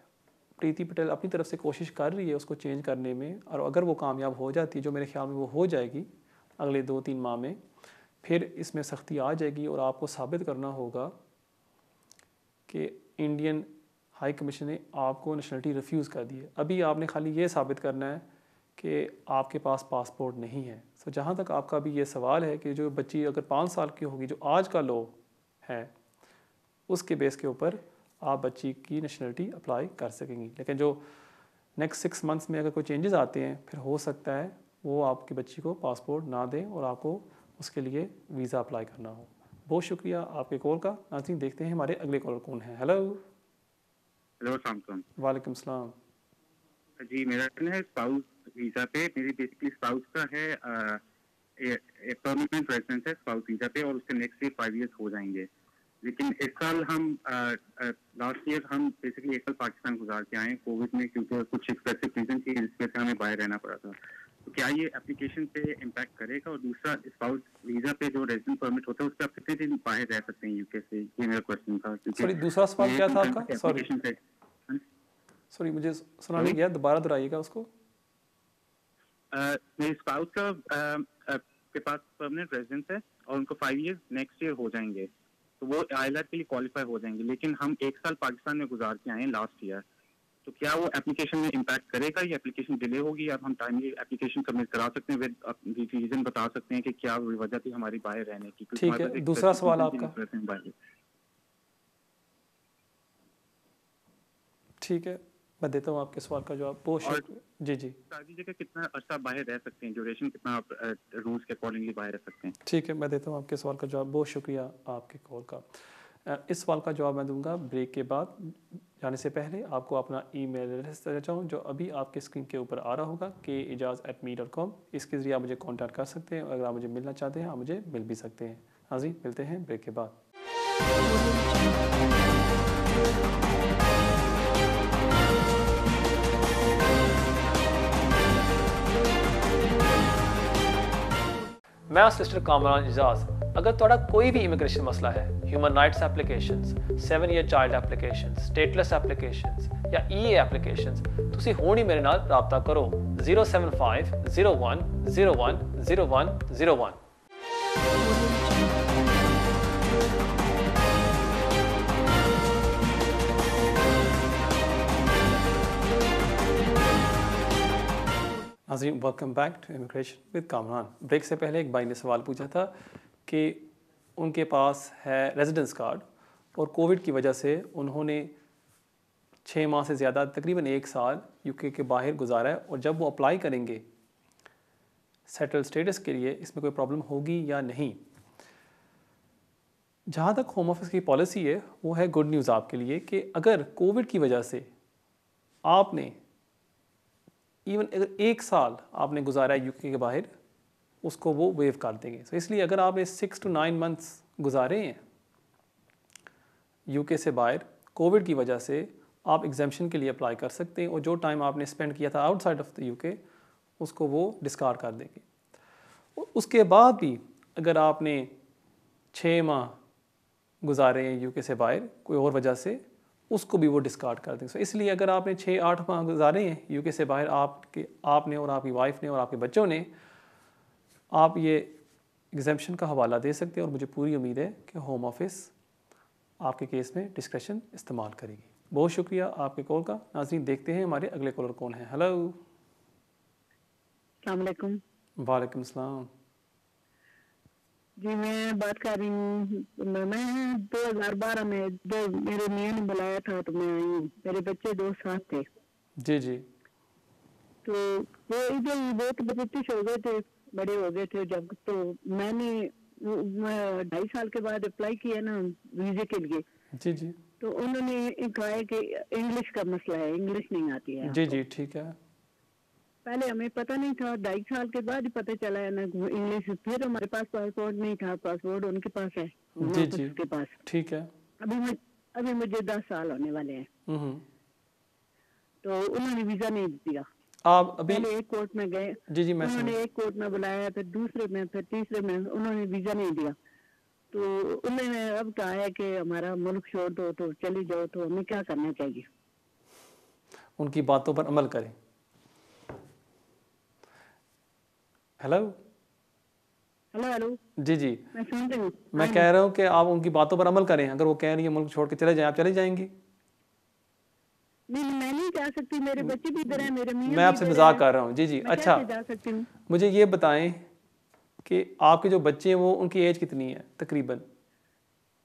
प्रीति पटेल अपनी तरफ से कोशिश कर रही है उसको चेंज करने में, और अगर वो कामयाब हो जाती है, जो मेरे ख्याल में वो हो जाएगी अगले 2-3 माह में, फिर इसमें सख्ती आ जाएगी और आपको साबित करना होगा कि इंडियन हाई कमीशन ने आपको नेशनलिटी रिफ्यूज़ कर दी है। अभी आपने खाली ये साबित करना है कि आपके पास पासपोर्ट नहीं है। सो जहाँ तक आपका भी ये सवाल है कि जो बच्ची अगर 5 साल की होगी, जो आज का लॉ है, उसके बेस के ऊपर आप बच्ची की नेशनलिटी अप्लाई कर सकेंगी। लेकिन जो नेक्स्ट 6 मंथ्स में अगर कोई चेंजेस आते हैं, फिर हो सकता है वो आपकी बच्ची को पासपोर्ट ना दें और आपको उसके लिए वीज़ा अप्लाई करना हो। बहुत शुक्रिया आपके कॉल का। नाज़रीन, देखते हैं हमारे अगले कॉलर कौन है। हेलो। हेलो, अस्सलाम वालेकुम सलाम। जी, मेरा है स्पाउस वीज़ा पे। मेरी बेसिकली स्पाउस का है परमानेंट रेजिडेंस है स्पाउस वीजा पे और उसके नेक्स्ट ईयर 5 इयर्स हो जाएंगे। लेकिन इस साल हम लास्ट ईयर हम बेसिकली 1 साल पाकिस्तान गुजार के आए कोविड में, क्योंकि कुछ स्पेसिफिक रीजन थी जिस वजह से हमें बाहर रहना पड़ा था। तो क्या ये एप्लीकेशन पे इम्पैक्ट करेगा? और दूसरा, स्पाउस वीजा पे जो रेजिडेंट परमिट होता है उस पर आप कितने दिन बाहर रह सकते हैं यूके से? ये मेरा क्वेश्चन था। सॉरी, दूसरा सवाल क्या था आपका? सॉरी मुझे सुना नहीं गया, दोबारा दोहराइएगा उसको। मेरे स्पाउस का के पास परमानेंट रेजिडेंस है और उनको 5 इयर्स नेक्स्ट ईयर हो जाएंगे, तो वो आईएलआर के लिए क्वालिफाई हो जाएंगे। लेकिन हम 1 साल पाकिस्तान में गुजार के आए हैं लास्ट ईयर, तो क्या वो एप्लीकेशन में इम्पैक्ट करेगा? ये एप्लीकेशन डिले होगी या हम टाइमली एप्लीकेशन सबमिट करा सकते हैं? विद रीजन बता सकते हैं कि क्या वजह थी हमारी बाहर रहने की? ठीक है, दूसरा सवाल आपका। ठीक है, मैं देता हूँ आपके सवाल का जवाब। बहुत जी जी। सारी जगह कितना अर्सा बाहर रह सकते हैं, ड्यूरेशन कितना आप रूल्स के अकॉर्डिंगली बाहर रह सकते हैं? ठीक है, मैं देता हूँ आपके सवाल का जवाब। बहुत शुक्रिया आपके कॉल का। इस सवाल का जवाब मैं दूंगा ब्रेक के बाद। जाने से पहले आपको अपना ईमेल एड्रेस देना चाहूँ जो अभी आपके स्क्रीन के ऊपर आ रहा होगा, keijaz@me.com। इसके ज़रिए आप मुझे कांटेक्ट कर सकते हैं। अगर आप मुझे मिलना चाहते हैं आप मुझे मिल भी सकते हैं। हाँ जी, मिलते हैं ब्रेक के बाद। मैं सिस्टर कामरान एजाज। अगर ਤੁਹਾਡਾ ਕੋਈ ਵੀ ਇਮੀਗ੍ਰੇਸ਼ਨ ਮਸਲਾ ਹੈ, human rights applications, 7 year child applications, stateless applications ਜਾਂ ਈਏ ਐਪਲੀਕੇਸ਼ਨਸ, ਤੁਸੀਂ ਹੁਣ ਹੀ ਮੇਰੇ ਨਾਲ ਰਾਬਤਾ ਕਰੋ 07501010101। नाज़रीन, welcome back to immigration with Kamran. Break से पहले एक भाई ने सवाल पूछा था कि उनके पास है रेजिडेंस कार्ड और कोविड की वजह से उन्होंने 6 माह से ज़्यादा, तकरीबन 1 साल यूके के बाहर गुजारा है, और जब वो अप्लाई करेंगे सेटल स्टेटस के लिए इसमें कोई प्रॉब्लम होगी या नहीं। जहाँ तक होम ऑफिस की पॉलिसी है वो है गुड न्यूज़ आपके लिए कि अगर कोविड की वजह से आपने इवन अगर 1 साल आपने गुजारा है यूके के बाहर, उसको वो वेव कर देंगे। तो इसलिए अगर आपने 6 to 9 मंथ्स गुजारे हैं यूके से बाहर कोविड की वजह से, आप एग्जाम्पशन के लिए अप्लाई कर सकते हैं, और जो टाइम आपने स्पेंड किया था आउटसाइड ऑफ द यूके उसको वो डिस्कार्ड कर देंगे। और उसके बाद भी अगर आपने 6 माह गुजारे हैं यूके से बाहर कोई और वजह से, उसको भी वो डिस्कार्ड कर देंगे। इसलिए अगर आपने 6-8 माह गुजारे हैं यूके से बाहर, आपने और आपकी वाइफ ने और आपके बच्चों ने, आप ये एग्जाम्पशन का हवाला दे सकते हैं, और मुझे पूरी उम्मीद है कि होम ऑफिस आपके केस में डिस्क्रेशन इस्तेमाल करेगी। बहुत शुक्रिया आपके कॉल का। नाज़रीन, देखते हैं हमारे अगले कॉलर कौन है। हेलो, अस्सलाम वालेकुम। वालेकुम सलाम। जी, मैं बात कर रही हूँ। मैं 2012 में मेरे मियाँ ने बुलाया था तो मैं आई हूँ। मेरे बच्चे 2 साथ थे। जी जी। तो वो इधर बहुत ब्रिटिश हो गए थे, बड़े हो गए थे जब, तो मैंने 2.5 साल के बाद अप्लाई किया ना वीजे के लिए। जी जी। तो उन्होंने कहा कि इंग्लिश का मसला है, इंग्लिश नहीं आती है। जी जी, ठीक है। पहले हमें पता नहीं था, 2.5 साल के बाद ही पता चला है ना इंग्लिश। फिर हमारे पास पासपोर्ट नहीं था, पासपोर्ट उनके पास है, जी जी, उसके पास। ठीक है। अभी मुझे 10 साल होने वाले हैं। तो उन्होंने वीजा नहीं दिया। आप अभी पहले एक कोर्ट में गए। जी जी, मैं उन्होंने एक कोर्ट में बुलाया, फिर दूसरे में, फिर तीसरे में, उन्होंने वीजा नहीं दिया। तो उन्होंने अब कहा है कि हमारा मुल्क छोड़ दो, तो चली जाओ। तो हमें क्या करना चाहिए? उनकी बातों पर अमल करें। Hello hello. जी जी, मैं सुन रही हूँ। मैं कह रहा हूँ कि आप उनकी बातों पर अमल करें। अगर वो कह रही है मुल्क छोड़ के चले जाएं, आप चले जाएंगी? नहीं, मैं नहीं जा सकती, मेरे बच्चे भी इधर हैं, मेरे मियां मैं आपसे मजाक कर रहा हूँ। जी जी, अच्छा जा सकती हूँ। मुझे ये बताएं कि आपके जो बच्चे हैं वो, उनकी एज कितनी है तकरीबन?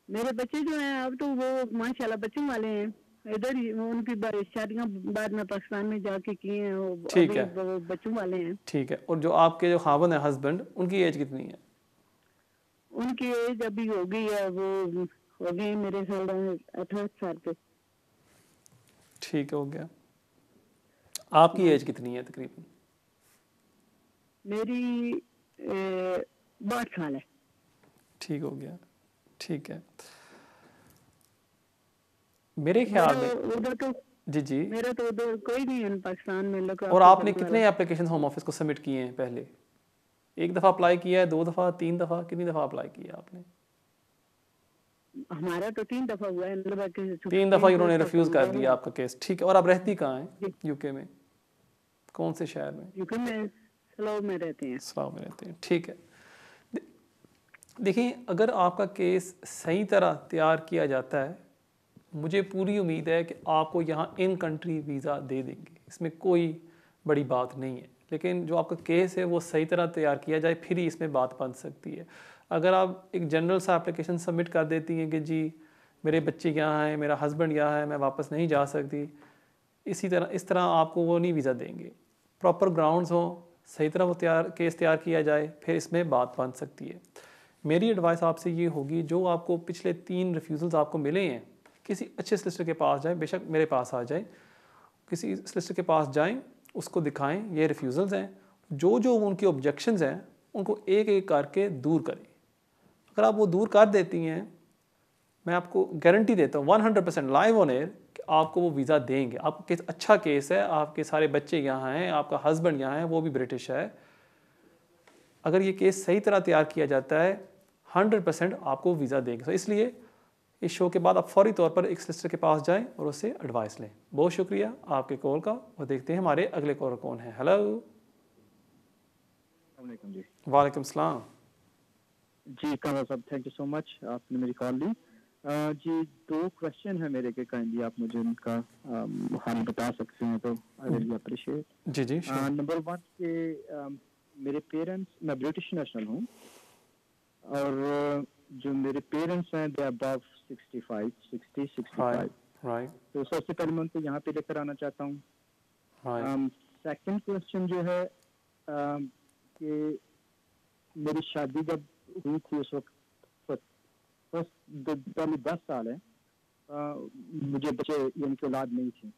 मेरे बच्चे जो हैं अब तो वो माशाल्लाह बच्चों वाले हैं। इधर ही उनकी शादियां बाद में पाकिस्तान में जाके की हैं, ठीक है, वो बच्चों वाले हैं। ठीक है। और जो आपके जो खावंद है हस्बैंड, उनकी एज कितनी है? उनकी एज अभी हो गई है, वो हो गए मेरे ख्याल 18 साल पे। ठीक हो गया। आपकी एज कितनी है तकरीबन? मेरी 12 साल है। ठीक हो गया, ठीक है। मेरे ख्याल में उधर तो जी जी। मेरा तो उधर कोई नहीं है पाकिस्तान में लोग। और आपने कितने एप्लीकेशन होम ऑफिस को सबमिट किए हैं पहले? एक दफ़ा अप्लाई किया है, 2 दफ़ा, 3 दफ़ा, कितनी दफ़ा अप्लाई किया आपने? हमारा तो 3 दफा हुआ है, मतलब कि 3 दफ़ा उन्होंने रिफ्यूज़ कर दिया आपका केस, ठीक है। और आप रहती कहाँ हैं यूके में? कौन से शहर में? यूके में स्लाव में रहते हैं। स्लाव में रहते हैं, ठीक है। देखिए, अगर आपका केस सही तरह तैयार किया जाता है, मुझे पूरी उम्मीद है कि आपको यहाँ इन कंट्री वीज़ा दे देंगे, इसमें कोई बड़ी बात नहीं है। लेकिन जो आपका केस है वो सही तरह तैयार किया जाए, फिर ही इसमें बात बन सकती है। अगर आप एक जनरल सा एप्लीकेशन सबमिट कर देती हैं कि जी मेरे बच्चे यहाँ हैं, मेरा हस्बैंड यहाँ है, मैं वापस नहीं जा सकती, इस तरह आपको वो नहीं वीज़ा देंगे। प्रॉपर ग्राउंड्स हों, सही तरह वो केस तैयार किया जाए, फिर इसमें बात बन सकती है। मेरी एडवाइस आपसे ये होगी, जो आपको पिछले 3 रिफ्यूज़ल्स आपको मिले हैं, किसी अच्छे सॉलिसिटर के पास जाएं, बेशक मेरे पास आ जाएं, किसी सॉलिसिटर के पास जाएं, उसको दिखाएं ये रिफ्यूज़ल्स हैं, जो जो उनके ऑब्जेक्शंस हैं उनको एक एक करके दूर करें। अगर आप वो दूर कर देती हैं, मैं आपको गारंटी देता हूँ 100% लाइव ऑन एयर कि आपको वो वीज़ा देंगे। आपका केस अच्छा केस है, आपके सारे बच्चे यहाँ हैं, आपका हस्बैंड यहाँ है, वो भी ब्रिटिश है। अगर ये केस सही तरह तैयार किया जाता है 100% आपको वीज़ा देंगे। तो इसलिए इस शो के बाद आप फौरी तौर पर एक सॉलिसिटर के पास जाएं और उससे एडवाइस लें। बहुत शुक्रिया आपके कॉल का। और देखते हैं हमारे अगले कॉलर कौन है। हेलो। वालेकुम सलाम जी कामरा साहब, थैंक यू सो मच, आपने मेरी कॉल ली। जी 2 क्वेश्चन है मेरे के, काइंडली आप मुझे उनका हाल बता सकते हैं तो आई रियली अप्रिशिएट। जी जी। नंबर 1 के मेरे पेरेंट्स, मैं ब्रिटिश नेशनल हूँ और जो मेरे पेरेंट्स हैं दे अबव 65 राइट। तो सबसे पहले मैं उनको यहाँ पे लेकर आना चाहता हूँ। सेकंड क्वेश्चन जो है कि मेरी शादी जब हुई थी उस वक्त पहले 10 साल है, मुझे बच्चे यानी कि औलाद नहीं थी,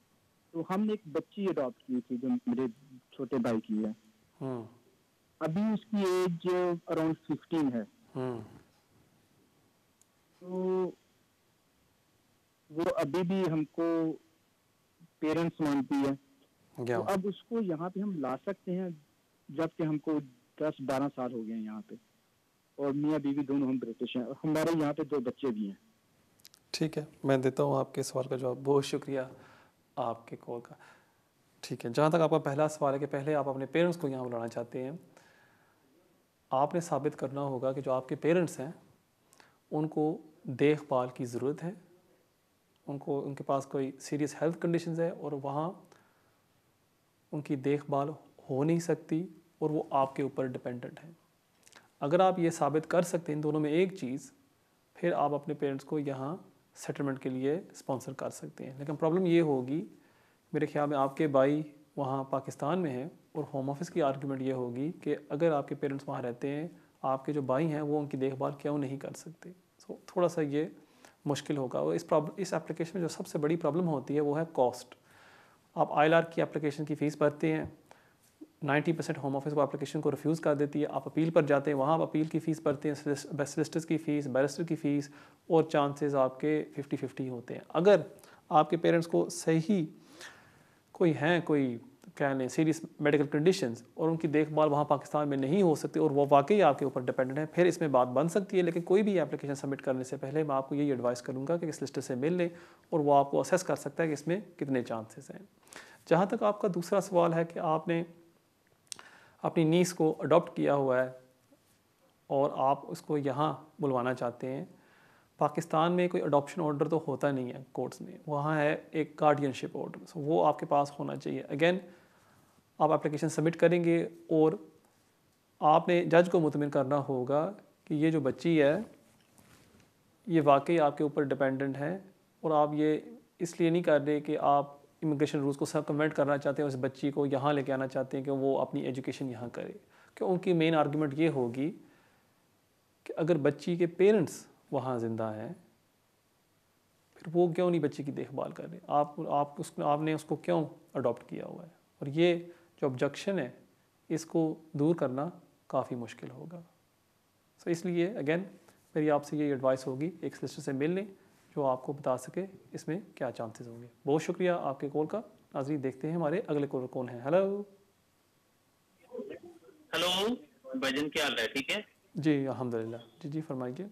तो हमने एक बच्ची अडॉप्ट की थी जो मेरे छोटे भाई की है। अभी उसकी एज अराउंड 15 है। तो वो अभी भी हमको पेरेंट्स मानती है। तो अब उसको यहाँ पे हम ला सकते हैं जबकि हमको 10-12 साल हो गए हैं यहाँ पे, और मियाँ बीवी दोनों हम ब्रिटिश हैं, और हमारे यहाँ पे 2 बच्चे भी हैं। ठीक है, मैं देता हूँ आपके सवाल का जवाब। बहुत शुक्रिया आपके कॉल का। ठीक है, जहाँ तक आपका पहला सवाल है कि पहले आप अपने पेरेंट्स को यहाँ बुलाना चाहते हैं, आपने साबित करना होगा कि जो आपके पेरेंट्स हैं उनको देखभाल की ज़रूरत है, उनके पास कोई सीरियस हेल्थ कंडीशंस है और वहाँ उनकी देखभाल हो नहीं सकती और वो आपके ऊपर डिपेंडेंट है। अगर आप ये साबित कर सकते हैं इन दोनों में एक चीज़, फिर आप अपने पेरेंट्स को यहाँ सेटलमेंट के लिए स्पॉन्सर कर सकते हैं। लेकिन प्रॉब्लम ये होगी, मेरे ख्याल में आपके भाई वहाँ पाकिस्तान में है और होम ऑफिस की आर्गुमेंट ये होगी कि अगर आपके पेरेंट्स वहाँ रहते हैं, आपके जो भाई हैं वो उनकी देखभाल क्यों नहीं कर सकते। सो थोड़ा सा ये मुश्किल होगा। और इस एप्लीकेशन में जो सबसे बड़ी प्रॉब्लम होती है वो है कॉस्ट। आप ILR की एप्लीकेशन की फ़ीस भरते हैं, 90% होम ऑफिस को एप्लीकेशन को रिफ्यूज़ कर देती है। आप अपील पर जाते हैं, वहाँ आप अपील की फ़ीस भरते हैं, सोलिसिटर्स की फ़ीस, बैरिस्टर की फ़ीस, और चांसेस आपके 50-50 होते हैं। अगर आपके पेरेंट्स को सही कोई क्या लें सीरियस मेडिकल कंडीशंस और उनकी देखभाल वहाँ पाकिस्तान में नहीं हो सकती और वो वाकई आपके ऊपर डिपेंडेंट है, फिर इसमें बात बन सकती है। लेकिन कोई भी एप्लीकेशन सबमिट करने से पहले मैं आपको यही एडवाइस करूँगा कि सोलिसिटर से मिल लें और वो आपको असेस कर सकता है कि इसमें कितने चांसेस हैं। जहाँ तक आपका दूसरा सवाल है कि आपने अपनी नीस को अडॉप्ट किया हुआ है और आप उसको यहाँ बुलवाना चाहते हैं, पाकिस्तान में कोई अडॉप्शन ऑर्डर तो होता नहीं है कोर्ट्स में, वहाँ है एक गार्डियनशिप ऑर्डर, सो वो आपके पास होना चाहिए। अगेन आप एप्लीकेशन सबमिट करेंगे और आपने जज को मुतमिन करना होगा कि ये जो बच्ची है ये वाकई आपके ऊपर डिपेंडेंट है और आप ये इसलिए नहीं कर रहे कि आप इमिग्रेशन रूल्स को सर्कमवेंट करना चाहते हैं, उस बच्ची को यहाँ लेके आना चाहते हैं कि वो अपनी एजुकेशन यहाँ करे। कि उनकी मेन आर्गुमेंट ये होगी कि अगर बच्ची के पेरेंट्स वहाँ ज़िंदा हैं फिर वो क्यों नहीं बच्ची की देखभाल कर रहे, आपने उसको क्यों अडॉप्ट किया हुआ है। और ये जो ऑब्जेक्शन है इसको दूर करना काफ़ी मुश्किल होगा। सो इसलिए अगेन मेरी आपसे ये एडवाइस होगी, एक सोलिसिटर से मिल लें जो आपको बता सके इसमें क्या चांसेस होंगे। बहुत शुक्रिया आपके कॉल का। नाज़रीन देखते हैं हमारे अगले कॉलर कौन है। हेलो हेलो भाईजान, क्या हाल है? ठीक है जी, अल्हम्दुलिल्लाह। जी फरमाइए।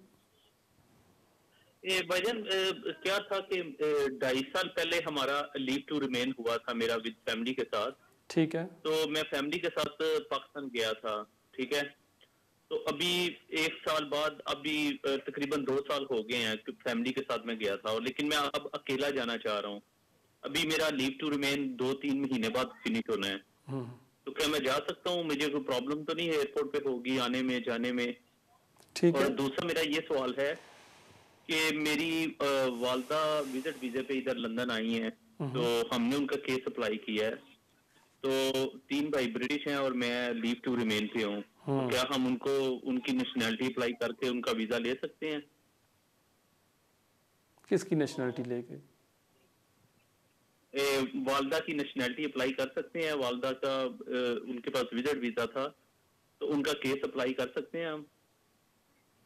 भाईजान, क्या था कि 2.5 साल पहले हमारा लीव टू रिमेन हुआ था मेरा विद फैमिली के साथ। ठीक है। तो मैं फैमिली के साथ पाकिस्तान गया था, ठीक है। तो अभी 1 साल बाद अभी तकरीबन 2 साल हो गए हैं कि फैमिली के साथ मैं गया था, और लेकिन मैं अब अकेला जाना चाह रहा हूँ। अभी मेरा लीव टू रिमेन 2-3 महीने बाद फिनिश होना है। तो क्या मैं जा सकता हूँ? मुझे कोई प्रॉब्लम तो नहीं है एयरपोर्ट पे होगी आने में जाने में? ठीक और है। दूसरा मेरा ये सवाल है कि मेरी वालदा विजिट वीजे पे इधर लंदन आई हैं, तो हमने उनका केस अप्लाई किया है। तो 3 भाई ब्रिटिश हैं और मैं लीव टू रिमेन पे हूँ। तो क्या हम उनको उनकी नेशनैलिटी अप्लाई करके उनका वीजा ले सकते हैं? किसकी नेशनैलिटी लेके? वालदा की नेशनैलिटी अप्लाई कर सकते हैं। वालदा का उनके पास विजिट वीजा था, तो उनका केस अप्लाई कर सकते हैं हम?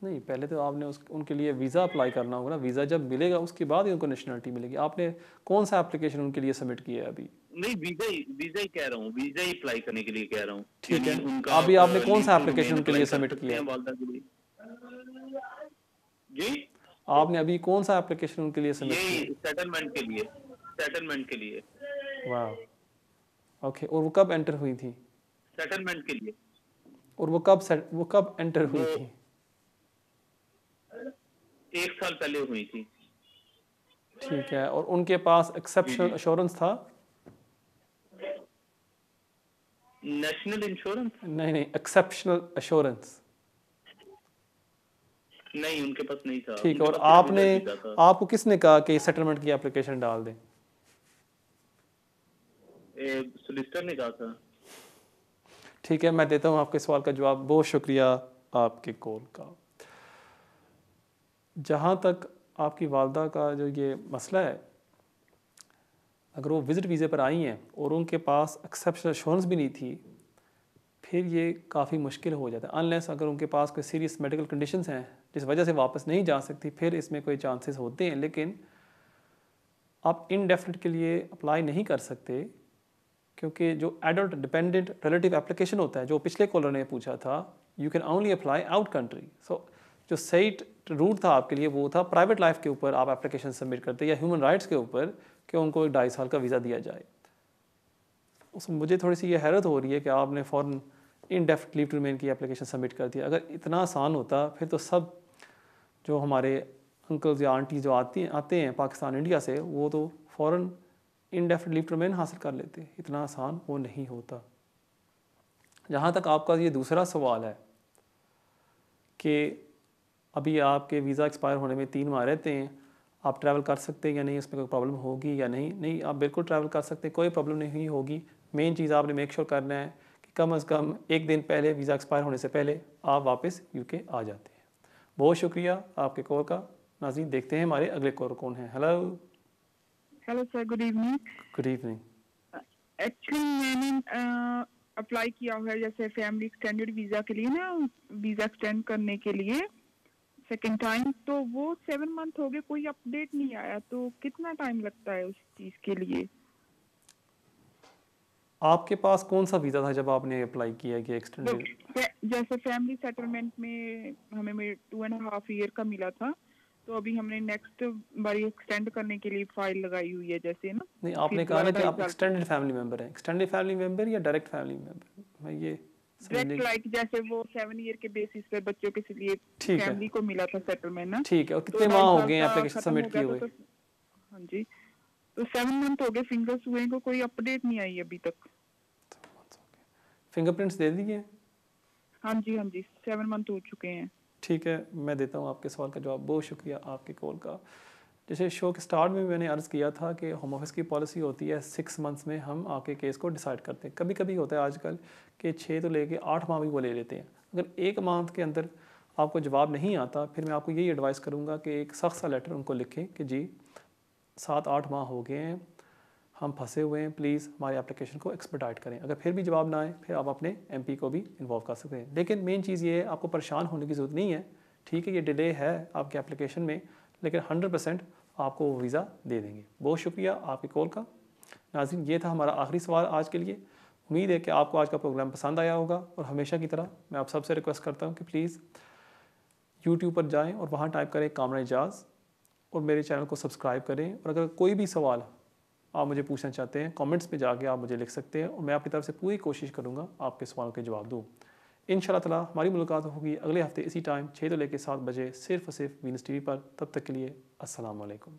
नहीं, पहले तो आपने उनके लिए वीज़ा अप्लाई करना होगा ना। वीज़ा जब मिलेगा उसके बाद ही उनको नेशनलिटी मिलेगी। आपने कौन सा एप्लीकेशन उनके लिए सबमिट किया है अभी? नहीं, वीजा ही कह रहा हूँ, वीजा ही अप्लाई करने के लिए कह रहा हूँ। ठीक है। उनका अभी आपने कौन सा leave to एप्लीकेशन remain उनके लिए apply कर सबमिट सकते किया हैं है? वालदा के लिए? जी, आपने अभी कौन सा एप्लीकेशन उनके लिए सबमिट किया यही है? सेटलमेंट के लिए, सेटलमेंट के लिए, वाह, ओके। और वो कब एंटर हुई थी? सेटलमेंट के लिए। और वो कब एंटर हुई वो थी? 1 साल पहले हुई थी। ठीक है। और उनके पास एक्सेप्शनल अश्योरेंस था? National insurance? नहीं, एक्सेप्शनल अश्योरेंस। नहीं, उनके पास नहीं था। ठीक है। उनके और पास सिर्फ विजिट वीजा था। आपको किसने कहा कि सेटलमेंट की एप्लीकेशन डाल दें? सोलिसिटर ने कहा था। ठीक है, मैं देता हूँ आपके सवाल का जवाब। बहुत शुक्रिया आपके कॉल का। जहाँ तक आपकी वालदा का जो ये मसला है, अगर वो विज़िट वीज़े पर आई हैं और उनके पास एक्सेप्शनल अश्योरेंस भी नहीं थी, फिर ये काफ़ी मुश्किल हो जाता है। अनलेस अगर उनके पास कोई सीरियस मेडिकल कंडीशंस हैं जिस वजह से वापस नहीं जा सकती, फिर इसमें कोई चांसेस होते हैं। लेकिन आप इनडेफिनिट के लिए अप्लाई नहीं कर सकते, क्योंकि जो एडल्ट डिपेंडेंट रिलेटिव एप्लीकेशन होता है, जो पिछले कॉलर ने पूछा था, you can only apply out country. So जो सही रूट था आपके लिए वो था प्राइवेट लाइफ के ऊपर आप एप्लीकेशन सबमिट करते या ह्यूमन राइट्स के ऊपर कि उनको 2.5 साल का वीज़ा दिया जाए। मुझे थोड़ी सी ये हैरत हो रही है कि आपने फ़ौरन इनडेफिनिट लीव टू रिमेन की एप्लीकेशन सबमिट कर दिया। अगर इतना आसान होता फिर तो सब जो हमारे अंकल्स या आंटी जो आते हैं पाकिस्तान इंडिया से, वो तो फ़ौरन इनडेफिनिट लीव टू रिमेन हासिल कर लेते। इतना आसान वो नहीं होता। जहाँ तक आपका ये दूसरा सवाल है कि अभी आपके वीज़ा एक्सपायर होने में 3 माह रहते हैं, आप ट्रैवल कर सकते हैं या नहीं, उसमें कोई प्रॉब्लम होगी या नहीं? नहीं, आप बिल्कुल ट्रैवल कर सकते हैं, कोई प्रॉब्लम नहीं होगी। मेन चीज़ आपने मेक श्योर करना है कि कम से कम 1 दिन पहले, वीज़ा एक्सपायर होने से पहले आप वापस यूके आ जाते हैं। बहुत शुक्रिया आपके कॉल का। नाज़रीन देखते हैं हमारे अगले कॉलर कौन है। Hello sir, good evening. Good evening. Actually मैंने अप्लाई किया हुआ है जैसे फैमिली एक्सटेंडेड वीज़ा के लिए ना, वीज़ा एक्सटेंड करने के लिए सेकंड टाइम, तो वो 7 मंथ हो गए, कोई अपडेट नहीं आया। तो कितना टाइम लगता है उस चीज़ के लिए? आपके पास कौन सा वीज़ा था जब आपने अप्लाई किया कि एक्सटेंडेड? जैसे फैमिली सेटलमेंट में हमें 2.5 ईयर का मिला था, तो अभी हमने नेक्स्ट बारी एक्सटेंड करने के लिए फाइल लगाई हुई है जैसे ना। नहीं, आपने कहा ना कि आप एक्सटेंडेड फैमिली मेंबर हैं। एक्सटेंडेड फैमिली मेंबर या डायरेक्ट फैमिली मेंबर? मैं ये डायरेक्ट लाइक जैसे वो 7 ईयर के बेसिस पे बच्चों के लिए फैमिली को मिला था सेटलमेंट ना। ठीक है। और कितने माह हो गए एप्लीकेशन सबमिट किए हुए? हाँ जी, तो 7 मंथ हो गए फिंगर्स हुए को, कोई अपडेट नहीं आई अभी तक। फिंगरप्रिंट्स दे दिए? हाँ जी 7 मंथ हो चुके हैं। ठीक है, मैं देता हूँ आपके सवाल का जवाब। बहुत शुक्रिया आपके कॉल का। जैसे शो के स्टार्ट में मैंने अर्ज़ किया था कि होम ऑफिस की पॉलिसी होती है 6 मंथ्स में हम आपके केस को डिसाइड करते हैं। कभी कभी होता है आजकल कि 6 तो लेके 8 माह भी वो ले लेते हैं। अगर 1 मंथ के अंदर आपको जवाब नहीं आता, फिर मैं आपको यही एडवाइस करूँगा कि एक सख्त सा लेटर उनको लिखें कि जी 7-8 माह हो गए हैं, हम फंसे हुए हैं, प्लीज़ हमारी एप्लीकेशन को एक्सपर्टाइट करें। अगर फिर भी जवाब ना आए फिर आप अपने MP को भी इन्वॉल्व कर सकते हैं। लेकिन मेन चीज़ ये है, आपको परेशान होने की ज़रूरत नहीं है। ठीक है, ये डिले है आपके एप्लीकेशन में, लेकिन 100% आपको वो वीज़ा दे देंगे। बहुत शुक्रिया आपकी कॉल का। नाज़रीन, ये था हमारा आखिरी सवाल आज के लिए। उम्मीद है कि आपको आज का प्रोग्राम पसंद आया होगा, और हमेशा की तरह मैं आप सबसे रिक्वेस्ट करता हूँ कि प्लीज़ YouTube पर जाएँ और वहाँ टाइप करें कामरान एजाज़ और मेरे चैनल को सब्सक्राइब करें। और अगर कोई भी सवाल आप मुझे पूछना चाहते हैं, कमेंट्स में जाके आप मुझे लिख सकते हैं, और मैं आपकी तरफ से पूरी कोशिश करूँगा आपके सवालों के जवाब दूँ। इंशाअल्लाह ताला हमारी मुलाकात होगी अगले हफ्ते इसी टाइम 6 से लेकर 7 बजे, सिर्फ और सिर्फ वीनस TV पर। तब तक के लिए अस्सलाम वालेकुम।